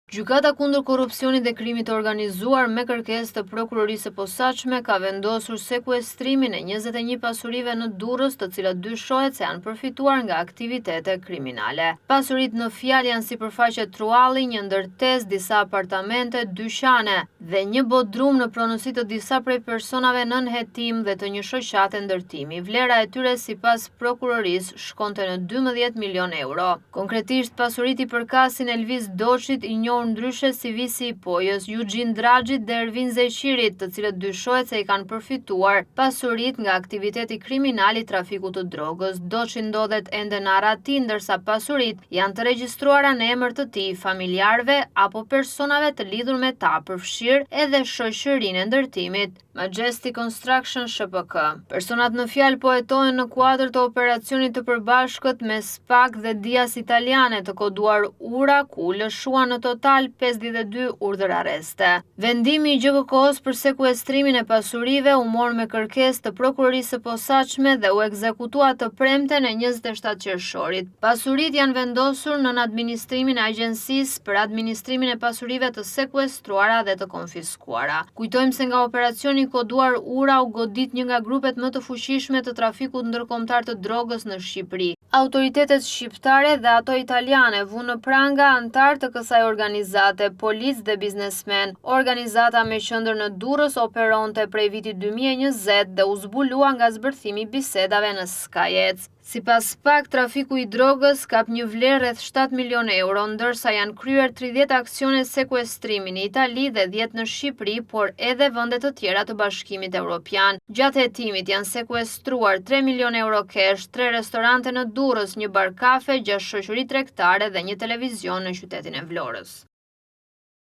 Gjykata kundër korrupsionit dhe krimit të organizuar me kërkesë të prokurorisë së posaçme ka vendosur sekuestrimin e 21 pasurive në Durrës, të cilat dyshohet se janë përfituar nga aktivitete kriminale. Pasuritë në fjalë janë sipërfaqe trualli, një ndërtesë, disa apartamente, dyqane dhe një bodrum në pronësi të disa prej personave nën hetim dhe të një shoqate ndërtimi. Vlera e tyre sipas prokurorisë shkonte në 12 milion euro. Konkretisht, pasuritë i përkasin Elvis Doçit, i ndryshe si visi i Pojës, Eugene Draxhit dhe Ervin Zeqirit, të cilët dyshohet se i kanë përfituar pasuritë nga aktiviteti kriminal i trafikut të drogës. Doçi ndodhet ende në Arati, ndërsa pasuritë janë të regjistruara në emër të tij, familjarëve apo personave të lidhur me ta, përfshirë edhe shoqërinë e ndërtimit Majestic Construction SHPK. Personat në fjalë po hetohen në kuadër të operacionit të përbashkët me SPAK dhe Dias Italiane, të koduar Ura, ku lëshuan në total 52 urdhër arreste. Vendimi i GKK-s për sekuestrimin e pasurive u mor me kërkesë të prokurorisë së posaçme dhe u ekzekutua të premten e 27 qershorit. Pasuritë janë vendosur nën administrimin e Agjencisë për administrimin e pasurive të sekuestruara dhe të konfiskuara. Kujtojmë se nga operacioni koduar Ura u godit një nga grupet më të fuqishme të trafikut ndërkombëtar të drogës në Shqipëri. Autoritetet shqiptare dhe ato italiane vunë në pranga antar të kësaj organizate, policë dhe biznesmen. Organizata me qendër në Durrës operonte prej vitit 2020 dhe u zbulua nga zbërthimi i bisedave në Skajec. Sipas SPAK, trafiku i drogës kap një vlerë rreth 7 milion euro, ndërsa janë kryer 30 aksione sekuestrimi në Itali dhe 10 në Shqipëri, por edhe vende të tjera të Bashkimit Evropian. Gjatë hetimit janë sekuestruar 3 milion euro kesh, 3 restorante në Durrës, një bar kafe, 6 shoqëri tregtare dhe një televizion në qytetin e Vlorës.